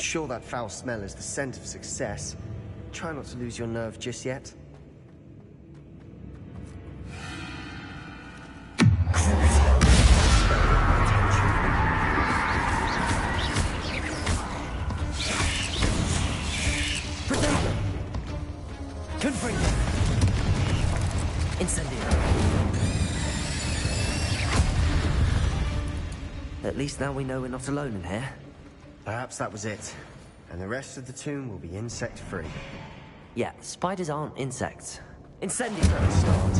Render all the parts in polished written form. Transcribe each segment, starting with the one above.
sure that foul smell is the scent of success. Try not to lose your nerve just yet. At least now we know we're not alone in here. Perhaps that was it. And the rest of the tomb will be insect-free. Yeah, spiders aren't insects. Incendio! Start.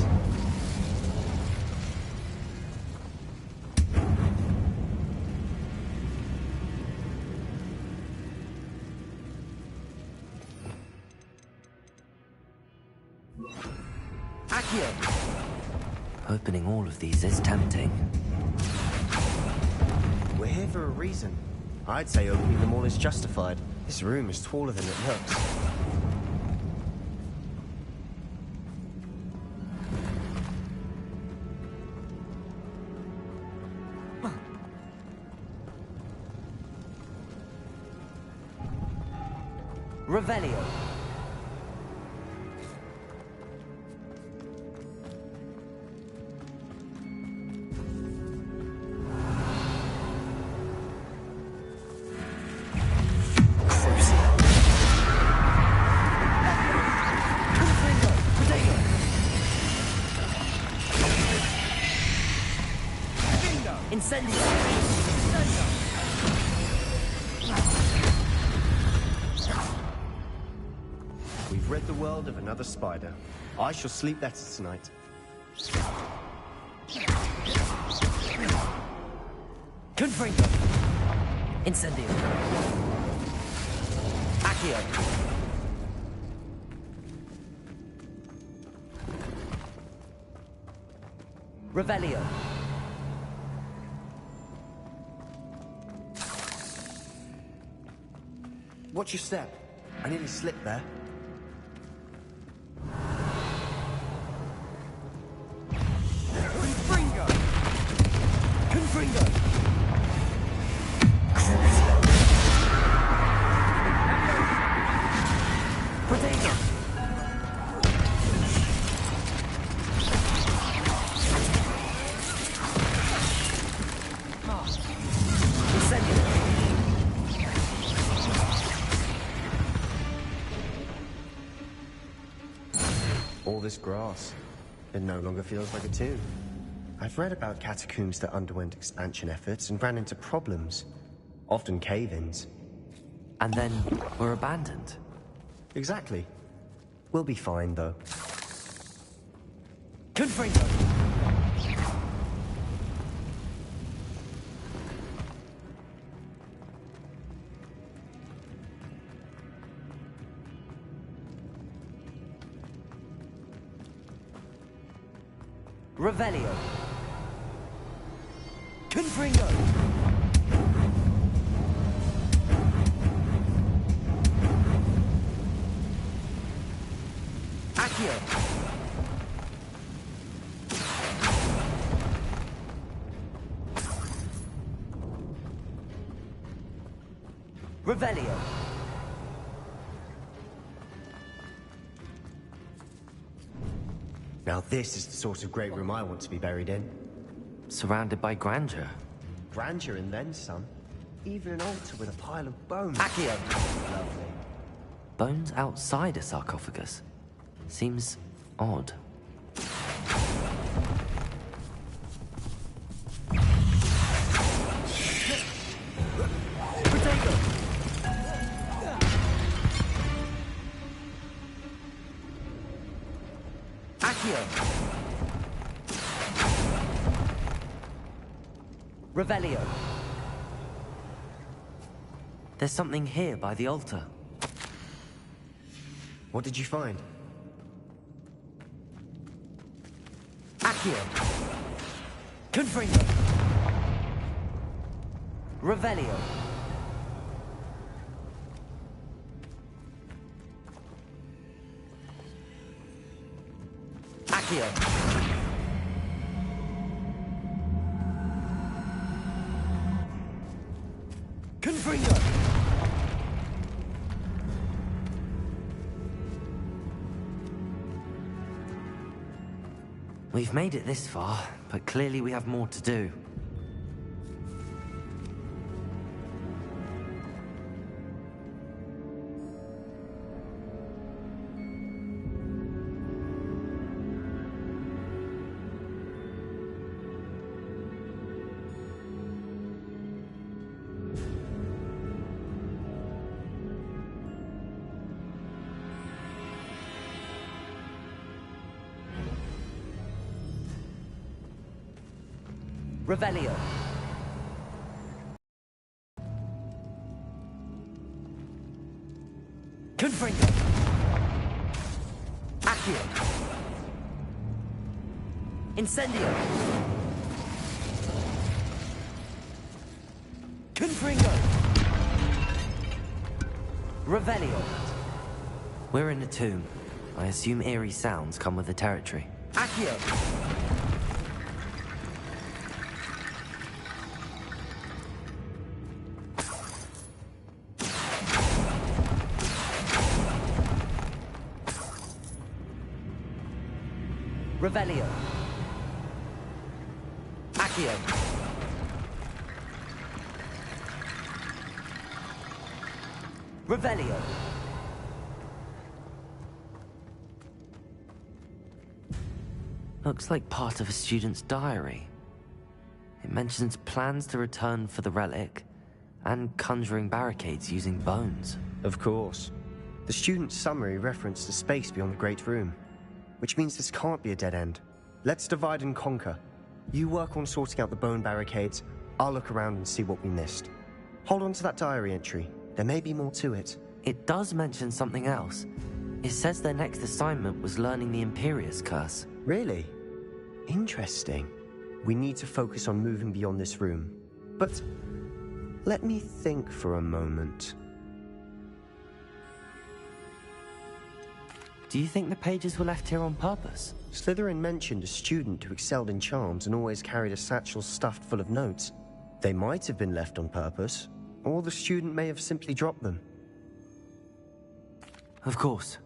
Accio! Opening all of these is tempting. We're here for a reason. I'd say opening them all is justified. This room is taller than it looks. Revelio. We've rid the world of another spider. I shall sleep better tonight. Confringo. Incendio. Accio. Revelio. Watch your step. I nearly slipped there. Confringo. Confringo. Potato. All this grass. It no longer feels like a tomb. I've read about catacombs that underwent expansion efforts and ran into problems. Often cave-ins. And then were abandoned. Exactly. We'll be fine, though. Confringo. Revelio. Confringo. Accio. Revelio. Now this is the sort of great room I want to be buried in. Surrounded by grandeur. Grandeur and then some. Even an altar with a pile of bones. Accio. Lovely. Bones outside a sarcophagus. Seems odd. Potato. Accio. Revelio. There's something here by the altar. What did you find? Accio. Confringo. Revelio. Accio. Confringo. We've made it this far, but clearly we have more to do. Revelio. Confringo. Accio. Incendio. Confringo. Revelio. We're in a tomb. I assume eerie sounds come with the territory. Accio. Revelio. Accio. Revelio. Looks like part of a student's diary. It mentions plans to return for the relic and conjuring barricades using bones. Of course. The student's summary referenced the space beyond the Great Room, which means this can't be a dead end. Let's divide and conquer. You work on sorting out the bone barricades, I'll look around and see what we missed. Hold on to that diary entry. There may be more to it. It does mention something else. It says their next assignment was learning the Imperius Curse. Really? Interesting. We need to focus on moving beyond this room. But let me think for a moment. Do you think the pages were left here on purpose? Slytherin mentioned a student who excelled in charms and always carried a satchel stuffed full of notes. They might have been left on purpose, or the student may have simply dropped them. Of course.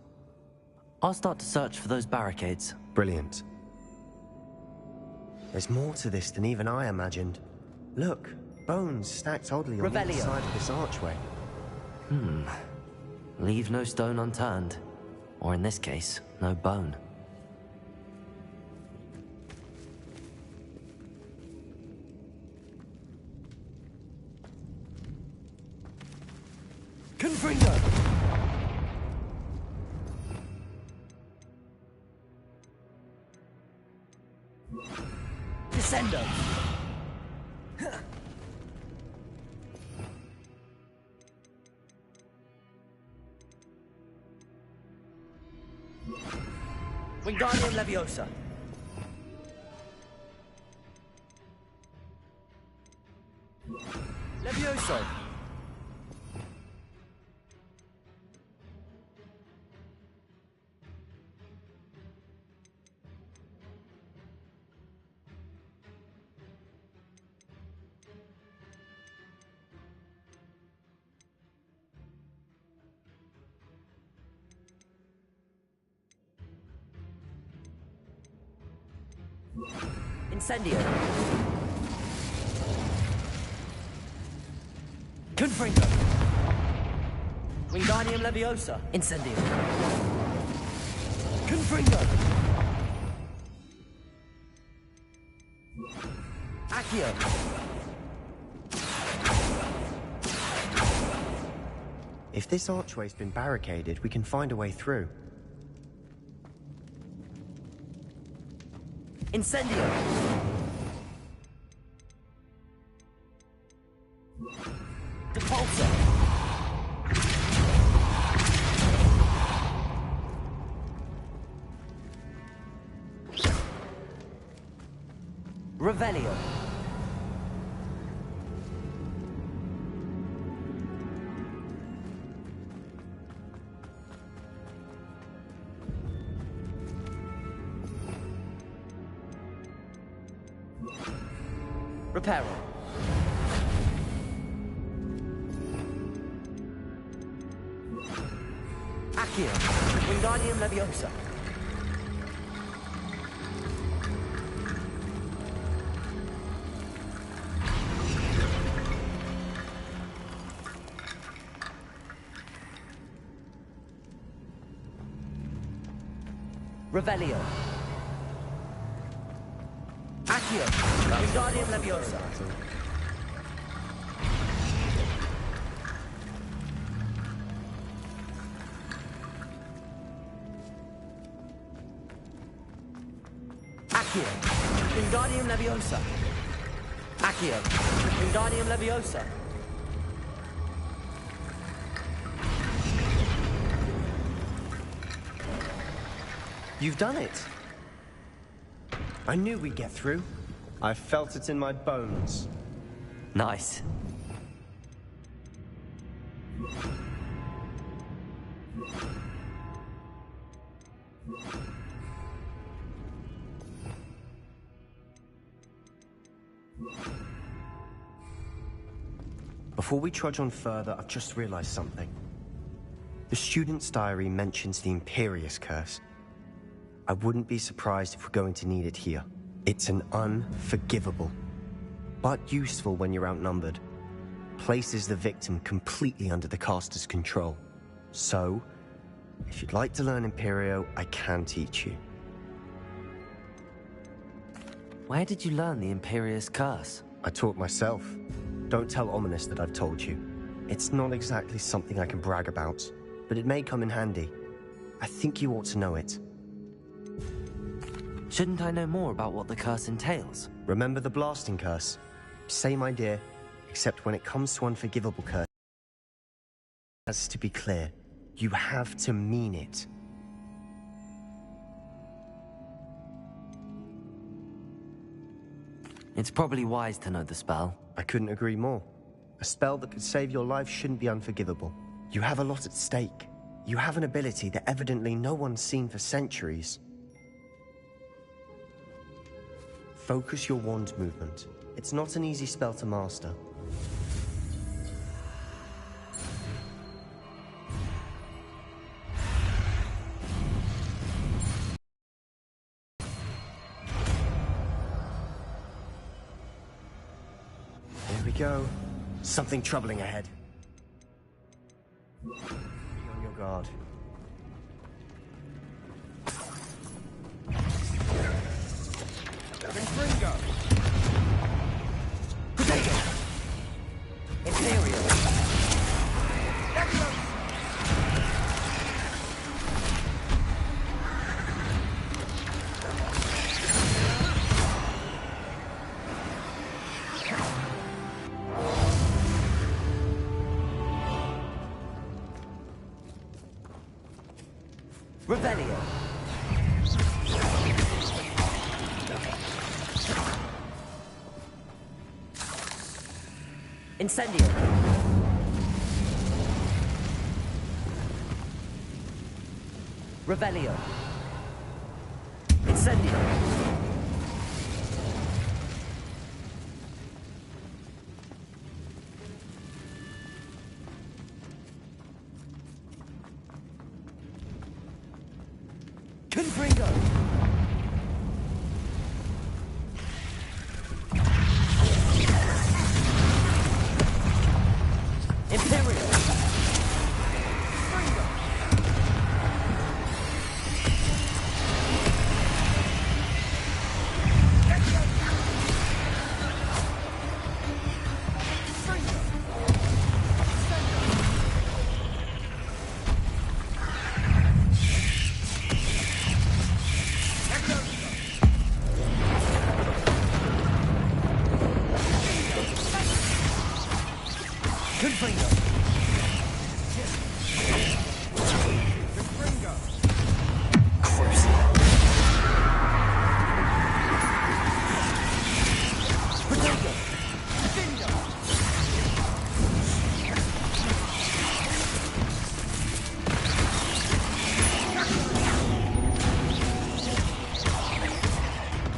I'll start to search for those barricades. Brilliant. There's more to this than even I imagined. Look, bones stacked oddly on the side of this archway. Leave no stone unturned. Or in this case, no bone. Confringo! Descendo! Wingardium Leviosa. Levioso. Incendio. Confringo. Wingardium Leviosa. Incendio. Confringo. Accio. If this archway's been barricaded, we can find a way through. Incendio! Depulso! Revelio! Reparo. Accio. Wingardium Leviosa. Revelio. Accio. Wingardium Leviosa. Accio. Wingardium Leviosa. Accio. Wingardium Leviosa. You've done it. I knew we'd get through. I felt it in my bones. Nice. Before we trudge on further, I've just realized something. The student's diary mentions the Imperius Curse. I wouldn't be surprised if we're going to need it here. It's an unforgivable, but useful when you're outnumbered. Places the victim completely under the caster's control. So, if you'd like to learn Imperio, I can teach you. Where did you learn the Imperius Curse? I taught myself. Don't tell Ominous that I've told you. It's not exactly something I can brag about, but it may come in handy. I think you ought to know it. Shouldn't I know more about what the curse entails? Remember the blasting curse? Same idea, except when it comes to unforgivable curse, it has to be clear. You have to mean it. It's probably wise to know the spell. I couldn't agree more. A spell that could save your life shouldn't be unforgivable. You have a lot at stake. You have an ability that evidently no one's seen for centuries. Focus your wand movement. It's not an easy spell to master. Here we go. Something troubling ahead. Be on your guard. Ringo. Potato. Imperial. Revelio. Incendio. Revelio. Incendio. Confringo. Imperial. Confringo.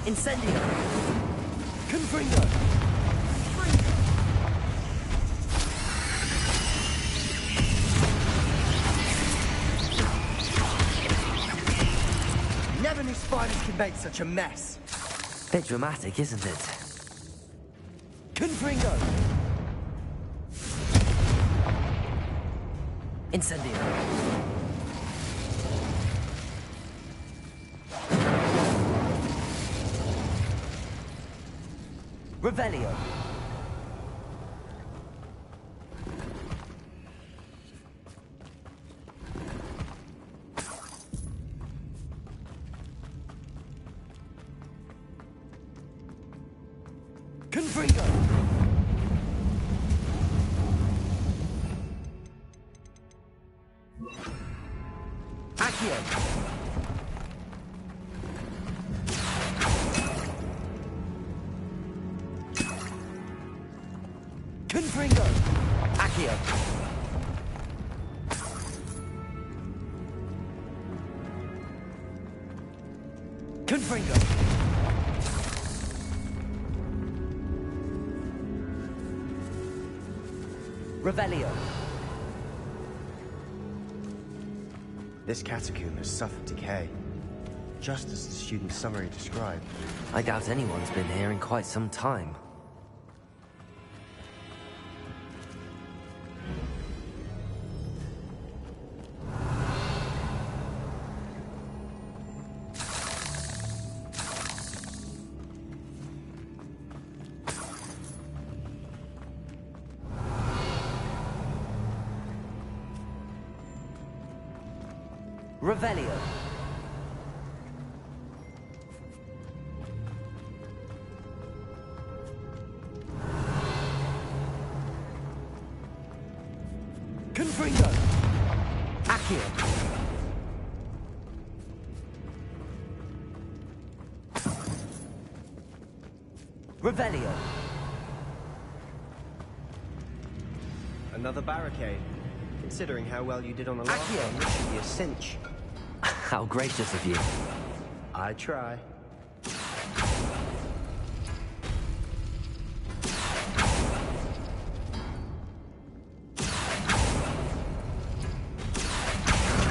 Incendio. Confringo. Never knew spiders could make such a mess. Bit dramatic, isn't it? Confringo. Incendio. Revelio. Confringo. Accio. Confringo. Accio. Confringo. Revelio. This catacomb has suffered decay, just as the student's summary described. I doubt anyone's been here in quite some time. Revelio. Confringo. Accio. Revelio. Another barricade. Considering how well you did on the last Accio. one, this should be a cinch. How gracious of you. I try.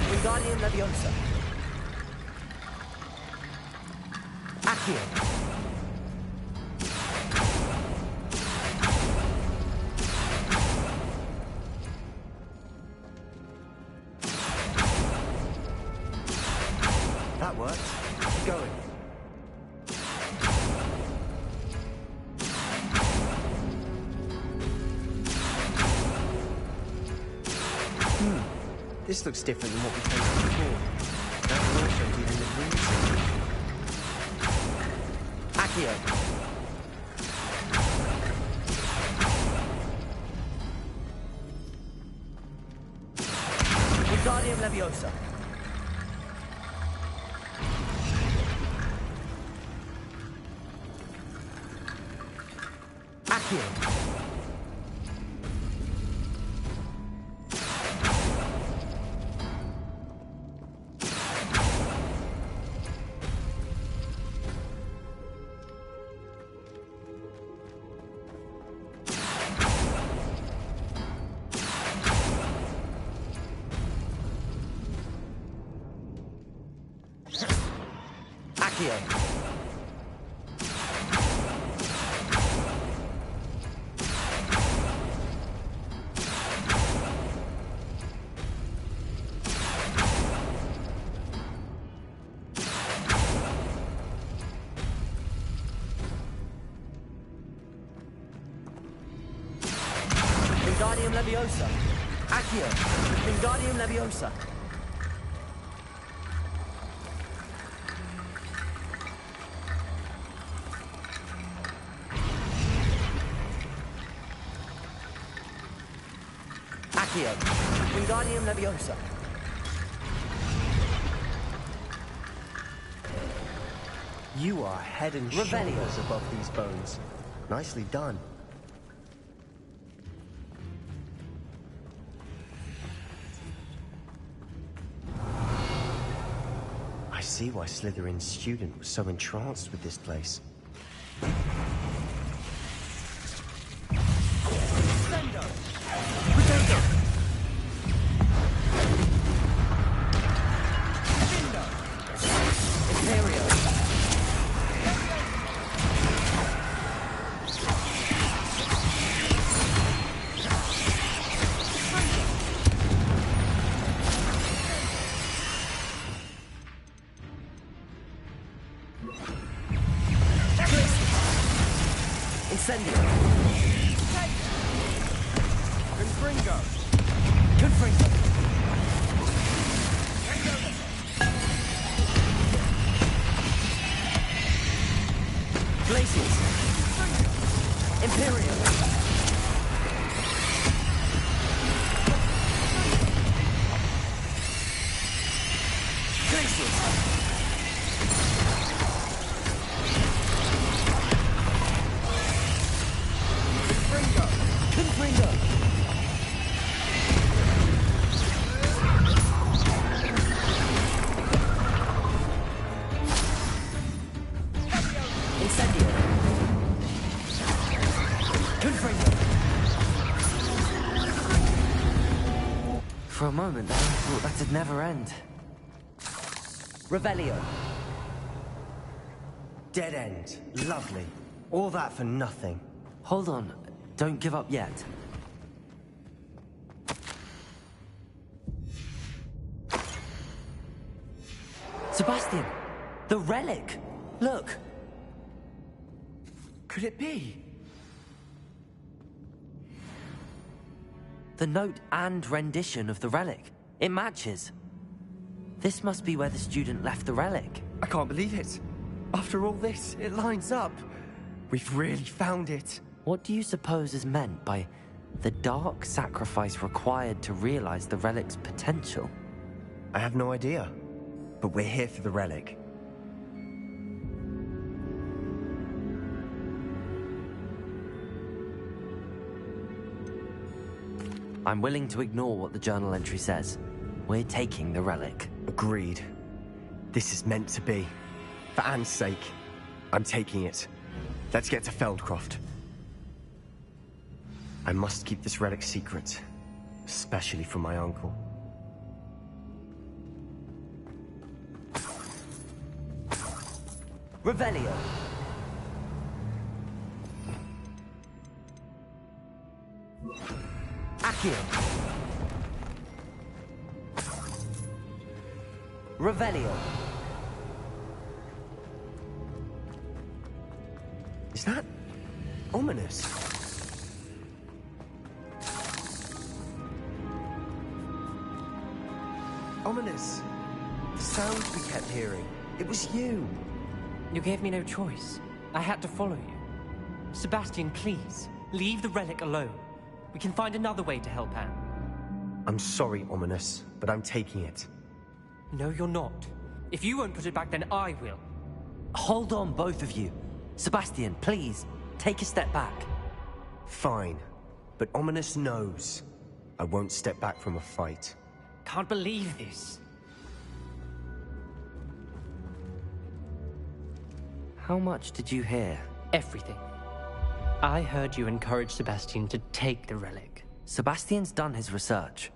Wingardium Leviosa. Accio. That worked. Keep going. This looks different than what we tasted before. Now we're also dealing with roots. Accio. Wingardium Leviosa. Accio. Accio. Wingardium Leviosa. Accio. Wingardium Leviosa. Accio. Wingardium Leviosa. You are head and Revelio. shoulders above these bones. Nicely done. I see why Slytherin's student was so entranced with this place. Incendio. Confringo. Confringo. Glaciers. Imperial. Glaciers. Confringo. Confringo. Incendio. Confringo. For a moment there, I thought that'd never end. Revelio. Dead end. Lovely. All that for nothing. Hold on, don't give up yet. Sebastian, the relic. Look. Could it be? The note and rendition of the relic. It matches. This must be where the student left the relic. I can't believe it. After all this, it lines up. We've really found it. What do you suppose is meant by the dark sacrifice required to realize the relic's potential? I have no idea. But we're here for the relic. I'm willing to ignore what the journal entry says. We're taking the relic. Agreed. This is meant to be. For Anne's sake, I'm taking it. Let's get to Feldcroft. I must keep this relic secret, especially from my uncle. Revelio. Accio. Revelio. Is that ominous? Ominous. The sounds we kept hearing. It was you. You gave me no choice. I had to follow you. Sebastian, please, leave the relic alone. We can find another way to help Anne. I'm sorry, Ominous, but I'm taking it. No, you're not. If you won't put it back, then I will. Hold on, both of you. Sebastian, please, take a step back. Fine, but Ominous knows I won't step back from a fight. Can't believe this. How much did you hear? Everything. I heard you encourage Sebastian to take the relic. Sebastian's done his research.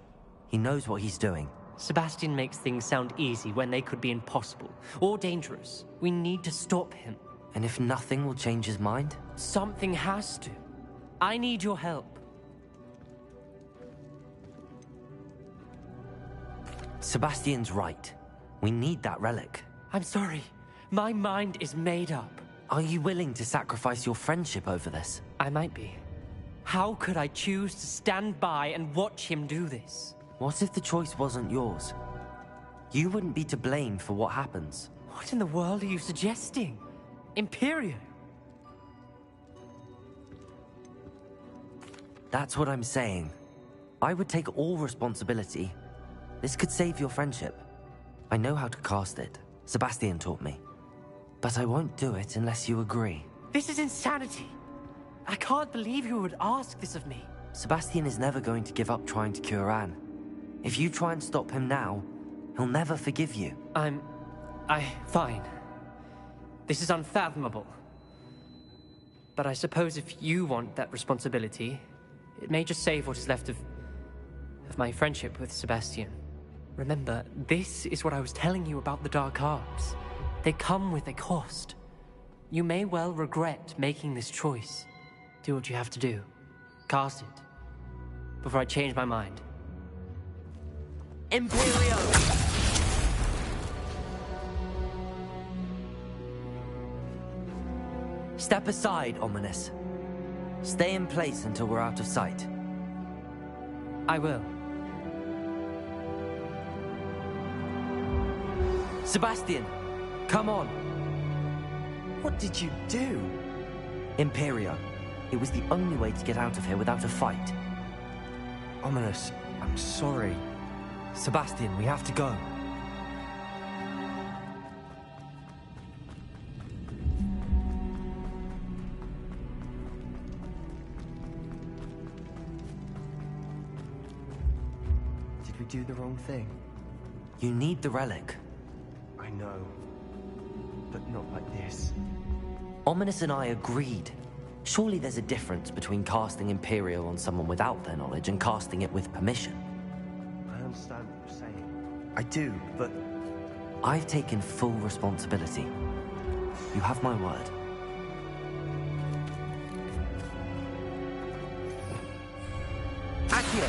He knows what he's doing. Sebastian makes things sound easy when they could be impossible or dangerous. We need to stop him. And if nothing will change his mind? Something has to. I need your help. Sebastian's right. We need that relic. I'm sorry. My mind is made up. Are you willing to sacrifice your friendship over this? I might be. How could I choose to stand by and watch him do this? What if the choice wasn't yours? You wouldn't be to blame for what happens. What in the world are you suggesting? Imperio? That's what I'm saying. I would take all responsibility. This could save your friendship. I know how to cast it. Sebastian taught me. But I won't do it unless you agree. This is insanity. I can't believe you would ask this of me. Sebastian is never going to give up trying to cure Anne. If you try and stop him now, he'll never forgive you. Fine. This is unfathomable. But I suppose if you want that responsibility, it may just save what is left of my friendship with Sebastian. Remember, this is what I was telling you about the dark arts. They come with a cost. You may well regret making this choice. Do what you have to do. Cast it. Before I change my mind. Imperio. Step aside, Ominous. Stay in place until we're out of sight. I will. Sebastian, come on! What did you do? Imperio. It was the only way to get out of here without a fight. Ominous, I'm sorry. Sebastian, we have to go. Did we do the wrong thing? You need the relic. I know. But not like this. Ominous and I agreed. Surely there's a difference between casting Imperial on someone without their knowledge and casting it with permission. I understand what you're saying. I do, but... I've taken full responsibility. You have my word. Accio!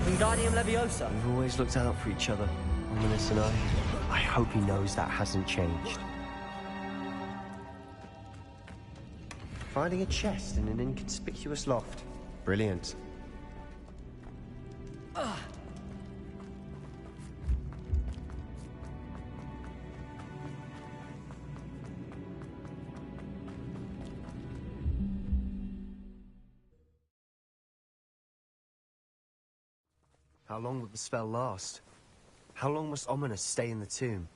Wingardium Leviosa! We've always looked out for each other, Ominous and I. I hope he knows that hasn't changed. Finding a chest in an inconspicuous loft. Brilliant. How long will the spell last? How long must Ominous stay in the tomb?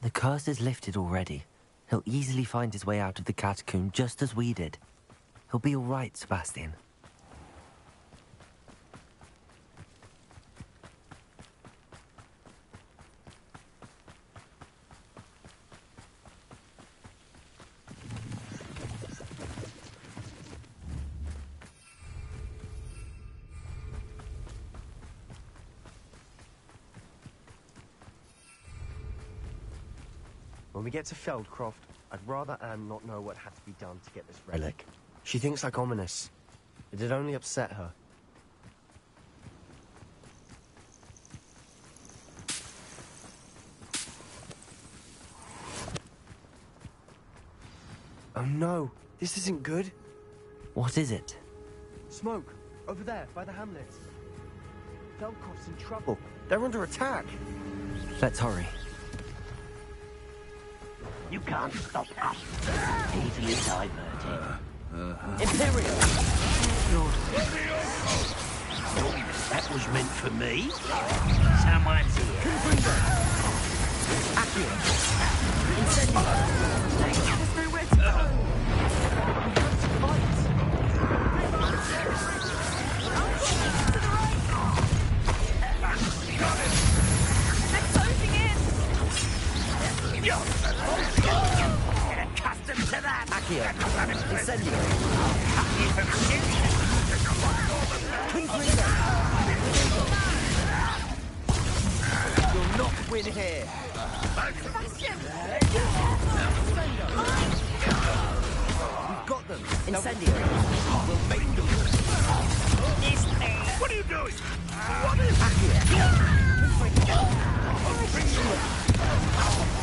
The curse is lifted already. He'll easily find his way out of the catacomb just as we did. He'll be all right, Sebastian. When we get to Feldcroft, I'd rather Anne not know what had to be done to get this relic. She thinks like Ominous. It'd only upset her. Oh no, this isn't good. What is it? Smoke, over there, by the hamlets. Feldcroft's in trouble. They're under attack. Let's hurry. You can't stop us. Easily diverted. Imperial! That was meant for me. Someone's here. Accio! Incendio! There's nowhere to go! We have to Get accustomed to that! Accio! Incendio! You'll not win here! Sebastian! We've got them! Incendio! We'll make them! What are you doing? What is Accio!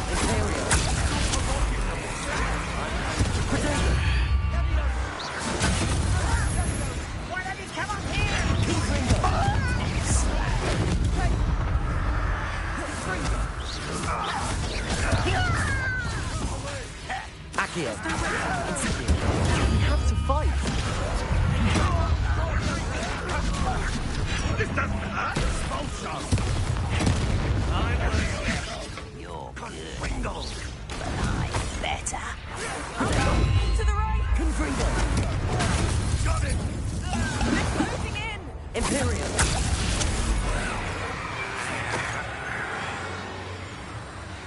Imperial! Why don't you come up here? Accio! We have to fight! This doesn't hurt! You're good, but I'm better. To the right! Confringo! Got it! They're closing in! Imperial!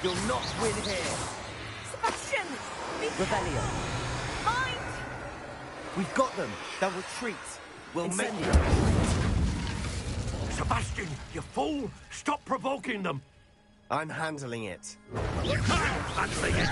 You'll not win here! Sebastian! Rebellion! Mind! We've got them! They'll retreat! We'll make them! Sebastian, you fool! Stop provoking them! I'm handling it. Handling it!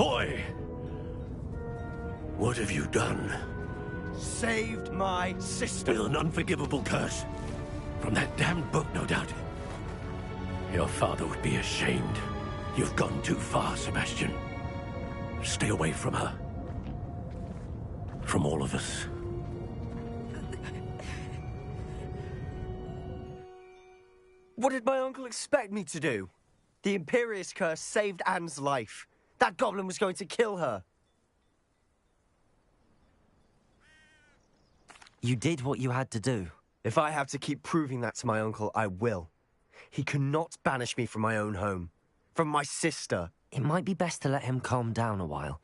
Boy! What have you done? Saved my sister. With an unforgivable curse. From that damned book, no doubt. Your father would be ashamed. You've gone too far, Sebastian. Stay away from her. From all of us. What did my uncle expect me to do? The Imperious curse saved Anne's life. That goblin was going to kill her. You did what you had to do. If I have to keep proving that to my uncle, I will. He cannot banish me from my own home. From my sister. It might be best to let him calm down a while.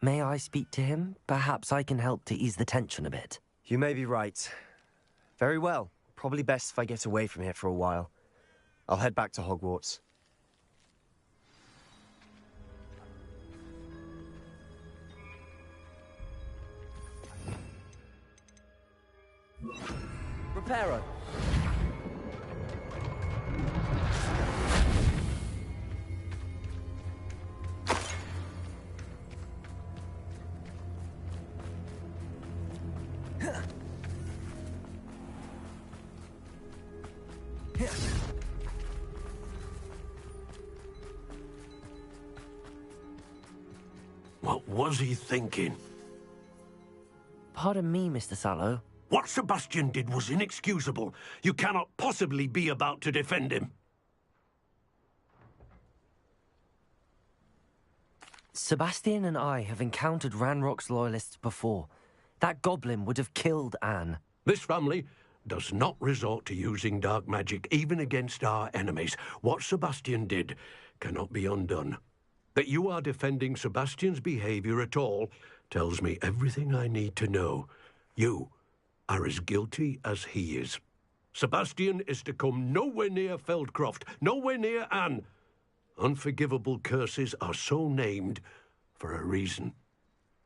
May I speak to him? Perhaps I can help to ease the tension a bit. You may be right. Very well. Probably best if I get away from here for a while. I'll head back to Hogwarts. Reparo. What was he thinking? Pardon me, Mr. Sallow. What Sebastian did was inexcusable. You cannot possibly be about to defend him. Sebastian and I have encountered Ranrock's loyalists before. That goblin would have killed Anne. This family does not resort to using dark magic, even against our enemies. What Sebastian did cannot be undone. That you are defending Sebastian's behavior at all tells me everything I need to know. You are as guilty as he is. Sebastian is to come nowhere near Feldcroft, nowhere near Anne. Unforgivable curses are so named for a reason.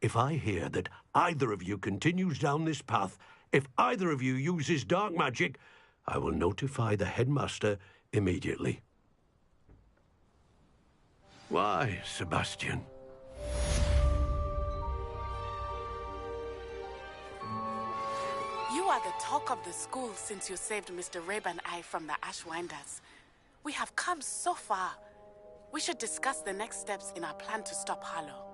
If I hear that either of you continues down this path, if either of you uses dark magic, I will notify the headmaster immediately. Why, Sebastian? You are the talk of the school since you saved Mr. Rabe and I from the Ashwinders. We have come so far. We should discuss the next steps in our plan to stop Harlow.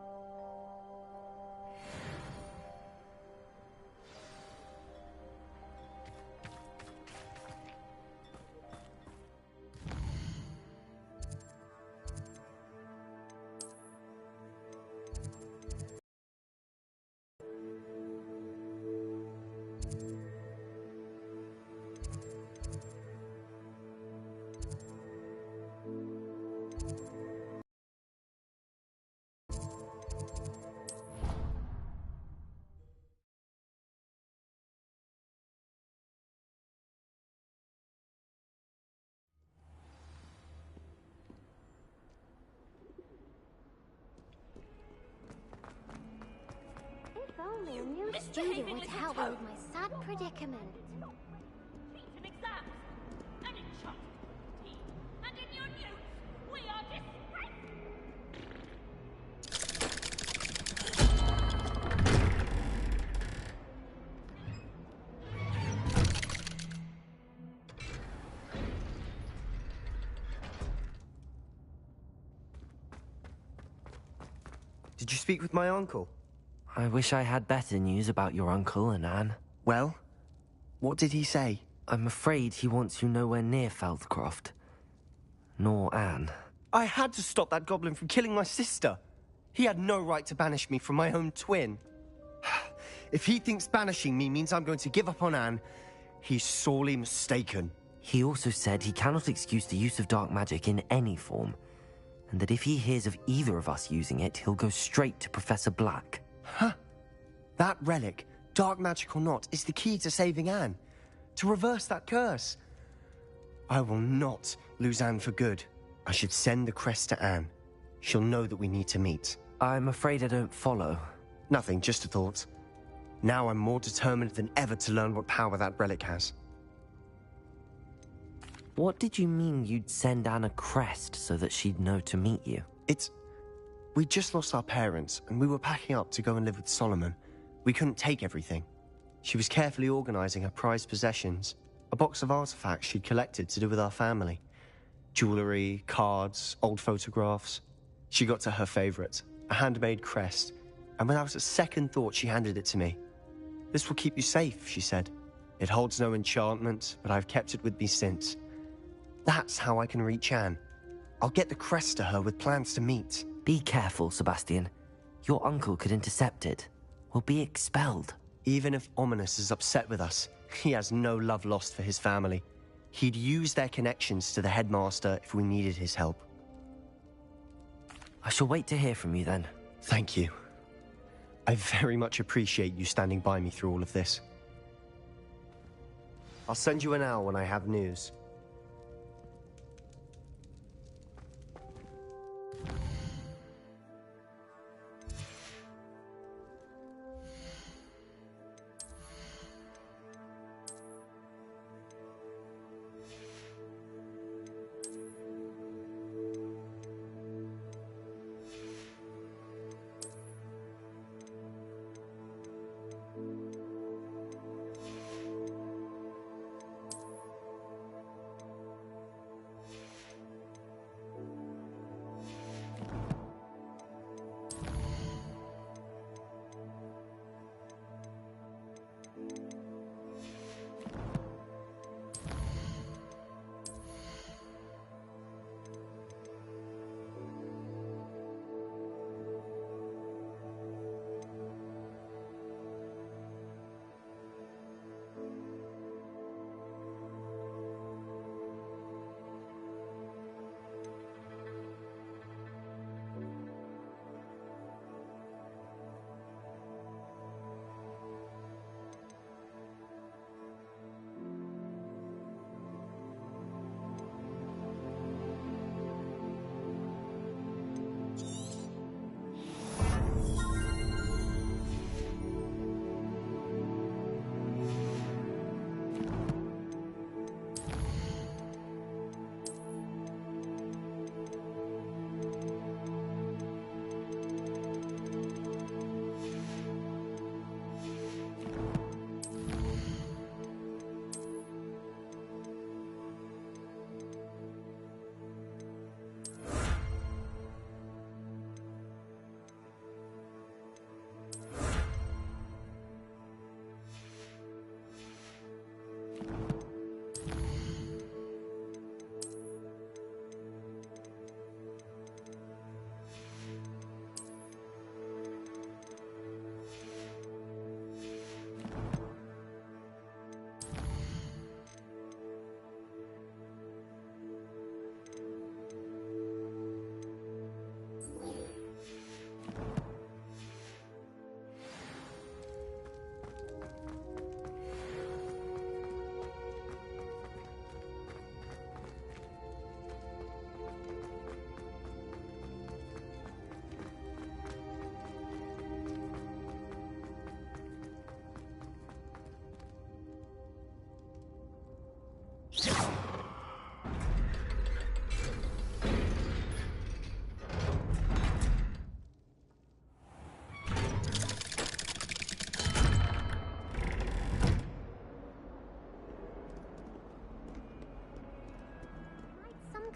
If only a new student would help me with my sad predicament. In exams, and in shop, and in your news, we are Did you speak with my uncle? I wish I had better news about your uncle and Anne. Well, what did he say? I'm afraid he wants you nowhere near Feldcroft. Nor Anne. I had to stop that goblin from killing my sister. He had no right to banish me from my own twin. If he thinks banishing me means I'm going to give up on Anne, he's sorely mistaken. He also said he cannot excuse the use of dark magic in any form, and that if he hears of either of us using it, he'll go straight to Professor Black. Huh. That relic, dark magic or not, is the key to saving Anne. To reverse that curse. I will not lose Anne for good. I should send the crest to Anne. She'll know that we need to meet. I'm afraid I don't follow. Nothing, just a thought. Now I'm more determined than ever to learn what power that relic has. What did you mean you'd send Anne a crest so that she'd know to meet you? It's We'd just lost our parents, and we were packing up to go and live with Solomon. We couldn't take everything. She was carefully organizing her prized possessions, a box of artifacts she'd collected to do with our family. Jewelry, cards, old photographs. She got to her favorite, a handmade crest, and without a second thought, she handed it to me. "This will keep you safe," she said. "It holds no enchantment, but I've kept it with me since. That's how I can reach Anne. I'll get the crest to her with plans to meet." Be careful, Sebastian. Your uncle could intercept it. We'll be expelled. Even if Ominous is upset with us, he has no love lost for his family. He'd use their connections to the headmaster if we needed his help. I shall wait to hear from you then. Thank you. I very much appreciate you standing by me through all of this. I'll send you an owl when I have news.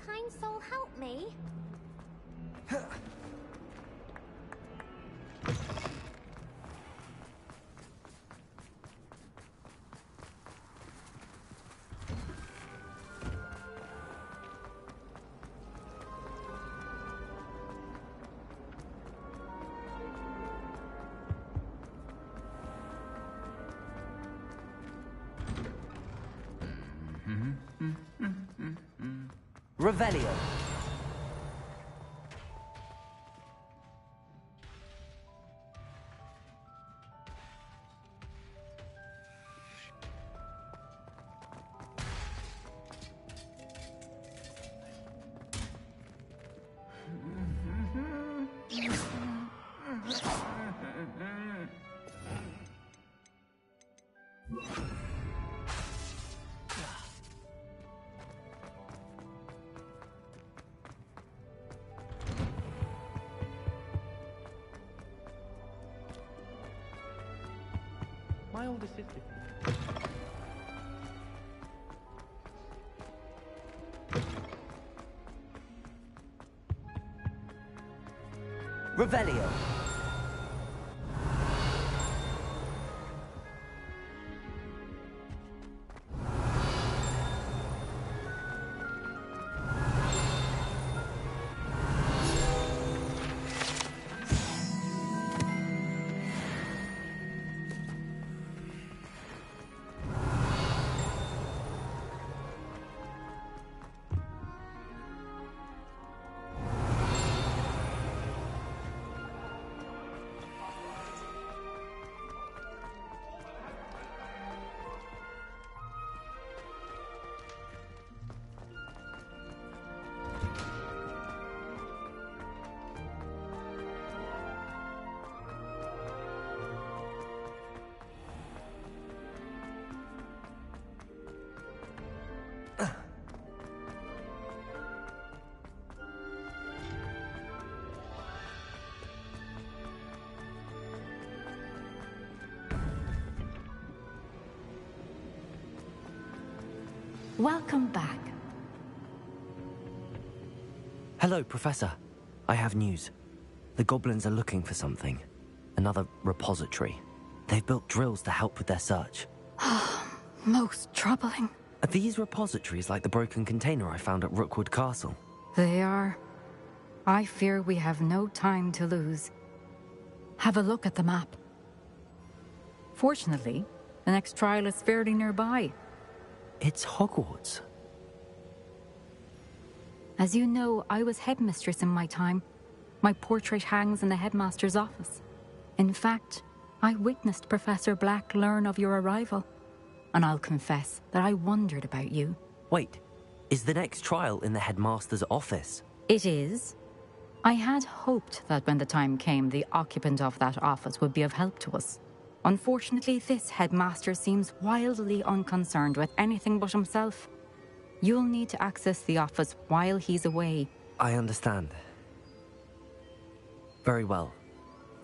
Kind soul help me? Revelio. my older sister. Revelio. Welcome back. Hello, Professor. I have news. The goblins are looking for something. Another repository. They've built drills to help with their search. Most troubling. Are these repositories like the broken container I found at Rookwood Castle? They are. I fear we have no time to lose. Have a look at the map. Fortunately, the next trial is fairly nearby. It's Hogwarts. As you know, I was headmistress in my time. My portrait hangs in the headmaster's office. In fact, I witnessed Professor Black learn of your arrival. And I'll confess that I wondered about you. Wait, is the next trial in the headmaster's office? It is. I had hoped that when the time came, the occupant of that office would be of help to us. Unfortunately, this headmaster seems wildly unconcerned with anything but himself. You'll need to access the office while he's away. I understand. Very well.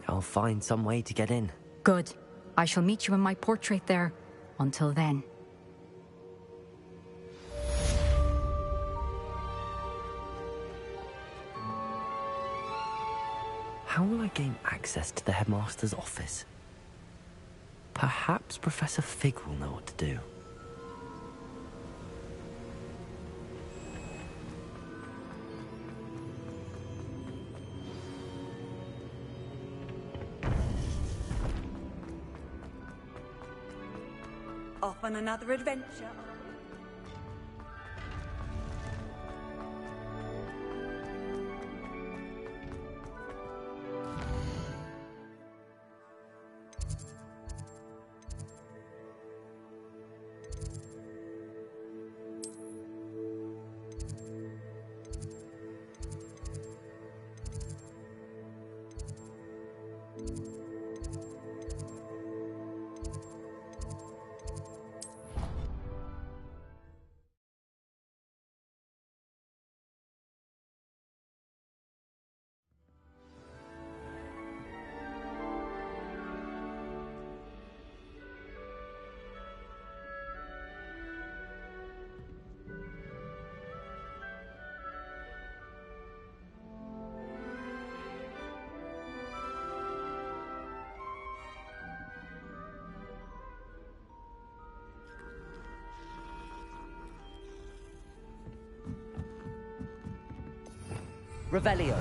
I'll find some way to get in. Good. I shall meet you in my portrait there. Until then. How will I gain access to the headmaster's office? Perhaps Professor Fig will know what to do. Off on another adventure. Revelio.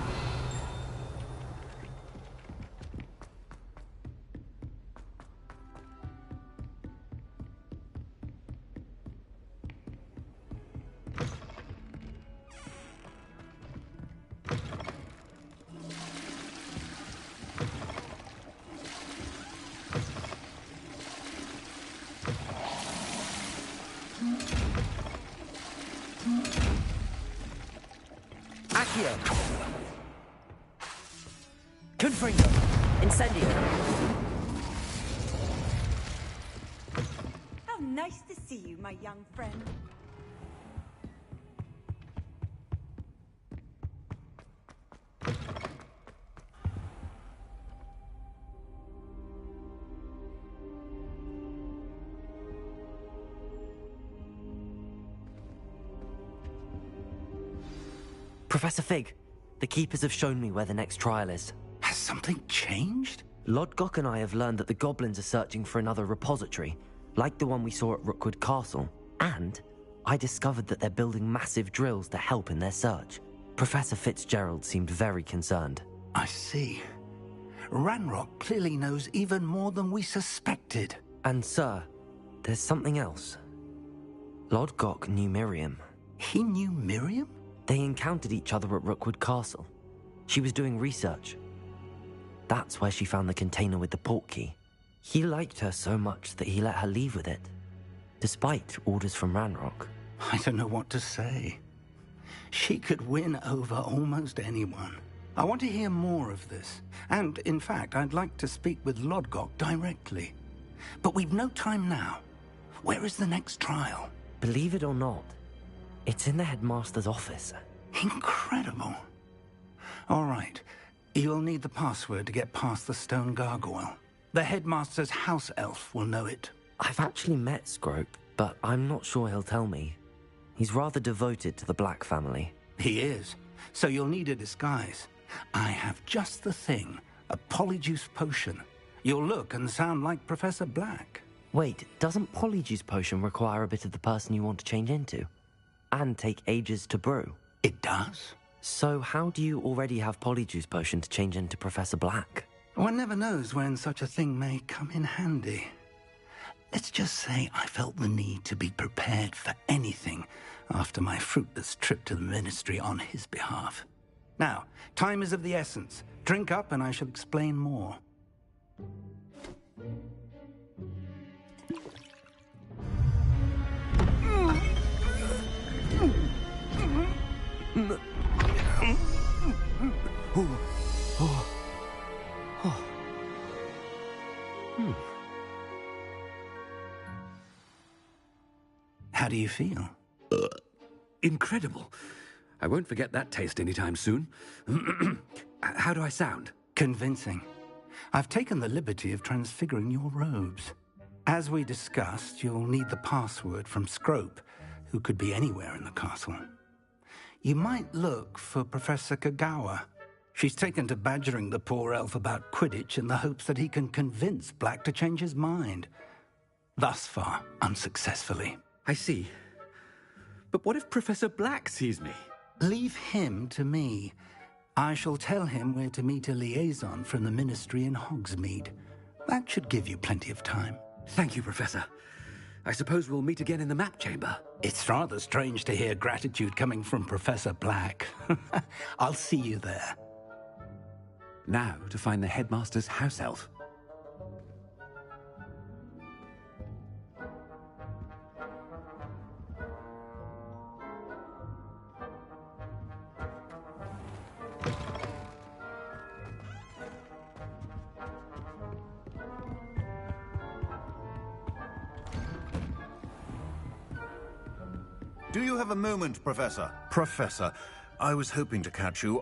Accio. Confringo. Incendio. How nice to see you, my young friend. Professor Fig, the Keepers have shown me where the next trial is. Has something changed? Lodgok and I have learned that the goblins are searching for another repository, like the one we saw at Rookwood Castle. And I discovered that they're building massive drills to help in their search. Professor Fitzgerald seemed very concerned. I see. Ranrock clearly knows even more than we suspected. And sir, there's something else. Lodgok knew Miriam. He knew Miriam? They encountered each other at Rookwood Castle. She was doing research. That's where she found the container with the portkey. He liked her so much that he let her leave with it, despite orders from Ranrock. I don't know what to say. She could win over almost anyone. I want to hear more of this. And, in fact, I'd like to speak with Lodgok directly. But we've no time now. Where is the next trial? Believe it or not, it's in the headmaster's office. Incredible. All right. You'll need the password to get past the stone gargoyle. The headmaster's house elf will know it. I've actually met Scrope, but I'm not sure he'll tell me. He's rather devoted to the Black family. He is. So you'll need a disguise. I have just the thing. A polyjuice potion. You'll look and sound like Professor Black. Wait, doesn't Polyjuice Potion require a bit of the person you want to change into? And take ages to brew? It does. So how do you already have Polyjuice Potion to change into Professor Black? One never knows when such a thing may come in handy. Let's just say I felt the need to be prepared for anything after my fruitless trip to the Ministry on his behalf. Now, time is of the essence. Drink up and I shall explain more. How do you feel? Incredible. I won't forget that taste anytime soon. How do I sound? Convincing. I've taken the liberty of transfiguring your robes. As we discussed, you'll need the password from Scrope, who could be anywhere in the castle. You might look for Professor Kagawa. She's taken to badgering the poor elf about Quidditch in the hopes that he can convince Black to change his mind. Thus far, unsuccessfully. I see. But what if Professor Black sees me? Leave him to me. I shall tell him where to meet a liaison from the Ministry in Hogsmeade. That should give you plenty of time. Thank you, Professor. I suppose we'll meet again in the map chamber. It's rather strange to hear gratitude coming from Professor Black. I'll see you there. Now to find the headmaster's house elf. Do you have a moment, Professor? Professor, I was hoping to catch you.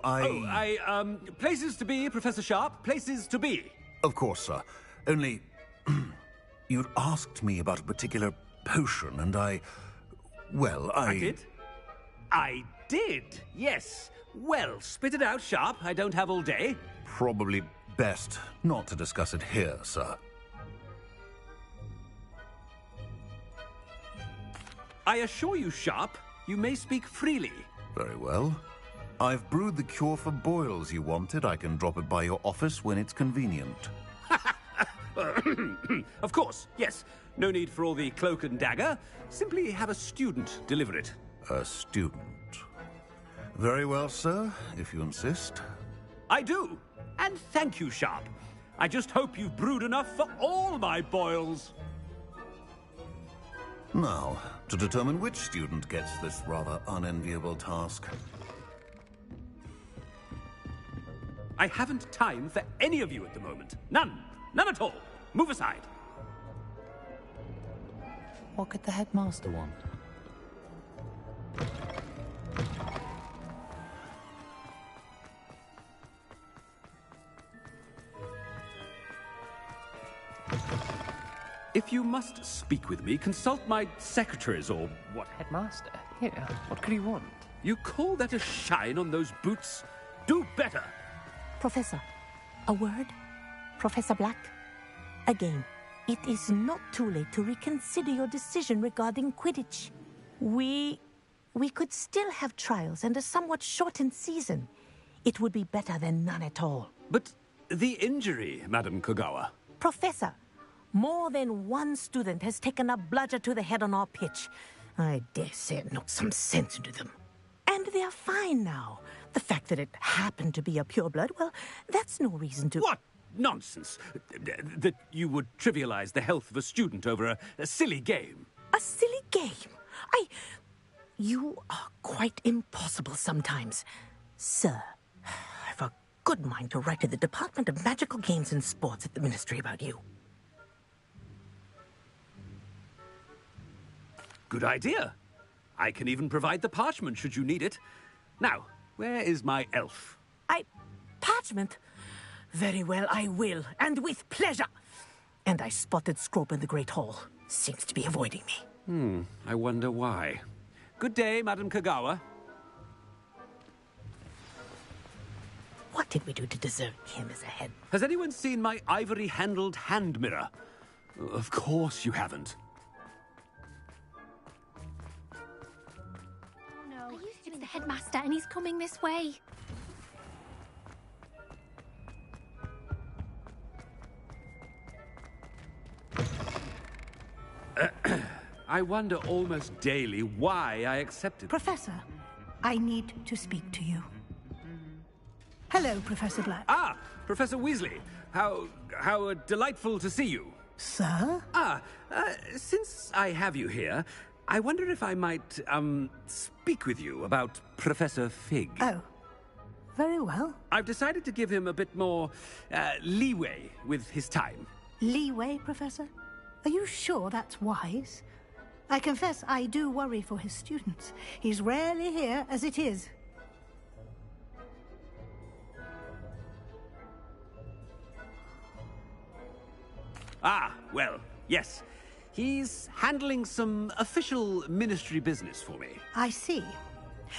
Places to be, Professor Sharp. Places to be. Of course, sir. Only... you'd asked me about a particular potion, and I did? I did, yes. Well, spit it out, Sharp. I don't have all day. Probably best not to discuss it here, sir. I assure you, Sharp, you may speak freely. Very well. I've brewed the cure for boils you wanted. I can drop it by your office when it's convenient. Of course, yes. No need for all the cloak and dagger. Simply have a student deliver it. A student. Very well, sir, if you insist. I do. And thank you, Sharp. I just hope you've brewed enough for all my boils. Now, to determine which student gets this rather unenviable task. I haven't time for any of you at the moment. None. None at all. Move aside. What could the headmaster want? If you must speak with me, consult my secretaries or what? Headmaster? Here, what could he want? You call that a shine on those boots? Do better! Professor, a word? Professor Black? Again, it is not too late to reconsider your decision regarding Quidditch. We could still have trials and a somewhat shortened season. It would be better than none at all. But the injury, Madam Kogawa. Professor, more than one student has taken a bludger to the head on our pitch. I dare say it knocked some sense into them. And they are fine now. The fact that it happened to be a pureblood, well, that's no reason to... What nonsense! That you would trivialize the health of a student over a silly game. A silly game? You are quite impossible sometimes. Sir, I've a good mind to write to the Department of Magical Games and Sports at the Ministry about you. Good idea. I can even provide the parchment should you need it. Now, where is my elf? Parchment? Very well, I will, and with pleasure. And I spotted Scrope in the Great Hall. Seems to be avoiding me. I wonder why. Good day, Madam Kogawa. What did we do to deserve him as a head? Has anyone seen my ivory-handled hand mirror? Of course you haven't. Oh no, it's the headmaster and he's coming this way. I wonder almost daily why I accepted... Professor, I need to speak to you. Hello, Professor Black. Ah, Professor Weasley. How delightful to see you. Sir? Since I have you here, I wonder if I might, speak with you about Professor Fig. Oh, very well. I've decided to give him a bit more, leeway with his time. Leeway, Professor? Are you sure that's wise? I confess I do worry for his students. He's rarely here as it is. Ah, well, yes. He's handling some official ministry business for me. I see.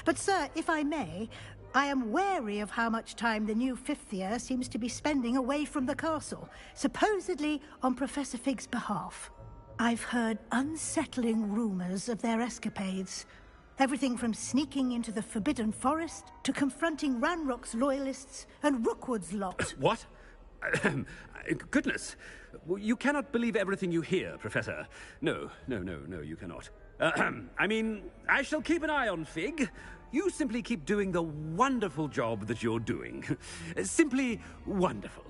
But, sir, if I may, I am wary of how much time the new fifth year seems to be spending away from the castle, supposedly on Professor Fig's behalf. I've heard unsettling rumors of their escapades. Everything from sneaking into the Forbidden Forest to confronting Ranrock's loyalists and Rookwood's lot. What? Goodness. You cannot believe everything you hear, Professor. No, you cannot. I mean, I shall keep an eye on Fig. You simply keep doing the wonderful job that you're doing. Simply wonderful.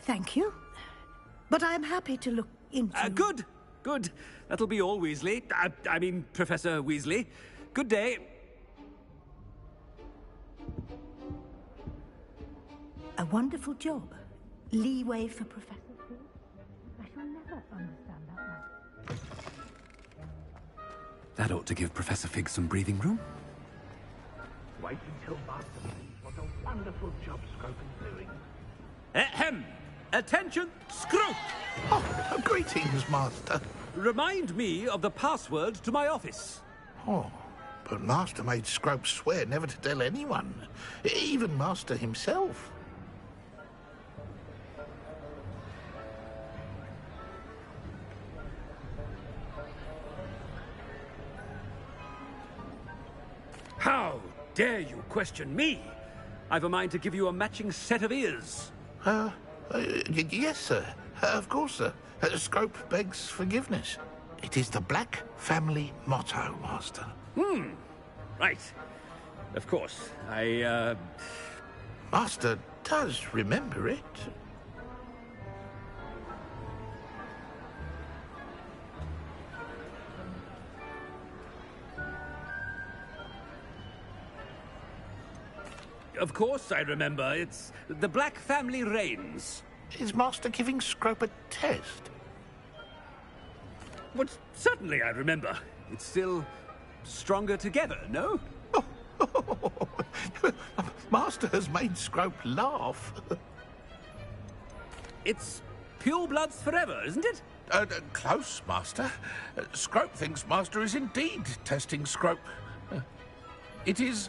Thank you. But I'm happy to look into... Good. That'll be all, Weasley. I mean, Professor Weasley. Good day. A wonderful job. Leeway for Professor Fig. I shall never understand that man. That ought to give Professor Fig some breathing room. Wait until Master sees what a wonderful job Scrope is doing. Ahem! Attention, Scrope! Oh, greetings, Master. Remind me of the password to my office. Oh, but Master made Scrope swear never to tell anyone, even Master himself. How dare you question me? I've a mind to give you a matching set of ears. Yes, sir. Of course, sir. Scrope begs forgiveness. It is the Black family motto, Master. Right. Of course. Master does remember it. Of course I remember. It's the Black family reigns. Is Master giving Scrope a test? But certainly I remember. It's still stronger together, no? Master has made Scrope laugh. It's pure bloods forever, isn't it? Close, Master. Scrope thinks Master is indeed testing Scrope. It is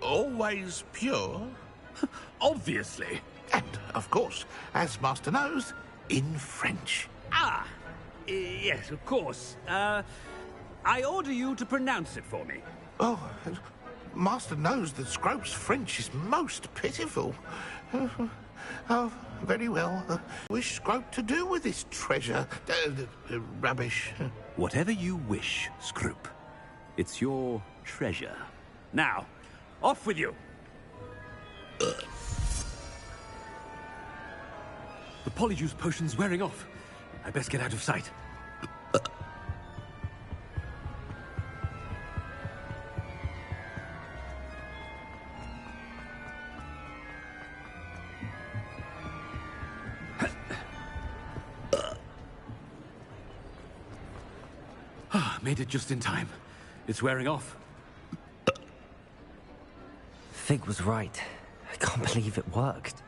always pure. Obviously. And, of course, as Master knows, in French. Ah, yes, of course. I order you to pronounce it for me. Oh, Master knows that Scrope's French is most pitiful. Oh, very well. Wish Scrope to do with this treasure. Rubbish. Whatever you wish, Scrope. It's your treasure. Now, off with you. The polyjuice potion's wearing off. I best get out of sight. Made it just in time. It's wearing off. Fig was right. I can't believe it worked.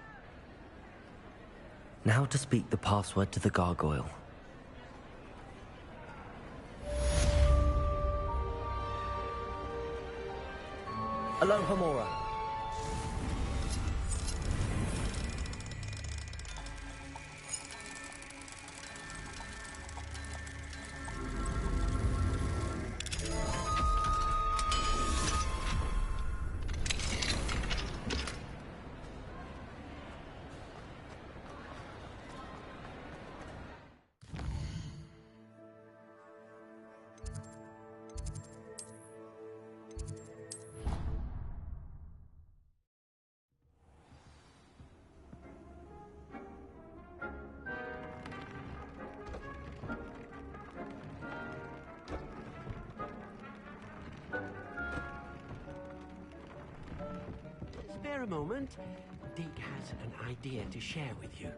Now to speak the password to the gargoyle. Aloha Mora. Spare a moment. Dig has an idea to share with you.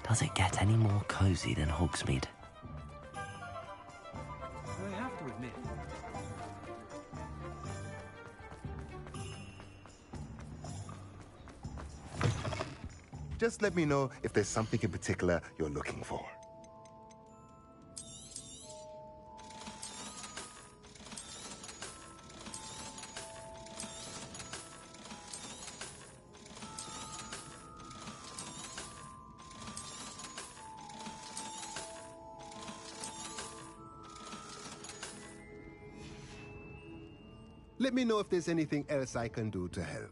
Does it get any more cozy than Hogsmeade? I have to admit. Just let me know if there's something in particular you're looking for. Let me know if there's anything else I can do to help.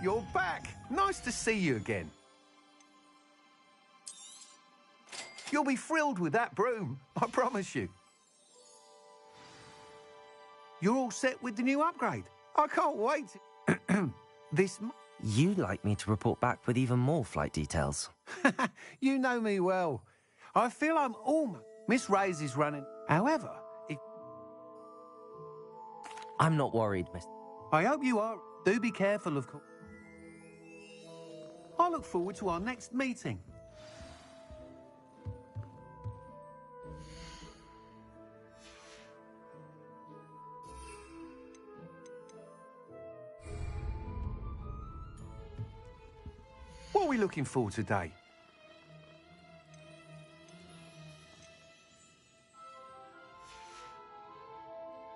you're back. Nice to see you again. You'll be thrilled with that broom, I promise you. You're all set with the new upgrade. I can't wait. You'd like me to report back with even more flight details. You know me well. I feel I'm almost... Miss Reyes is running. However, if... I'm not worried, Miss... I hope you are. Do be careful, of course. I look forward to our next meeting. What are we looking for today?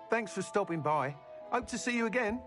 Thanks for stopping by. Hope to see you again.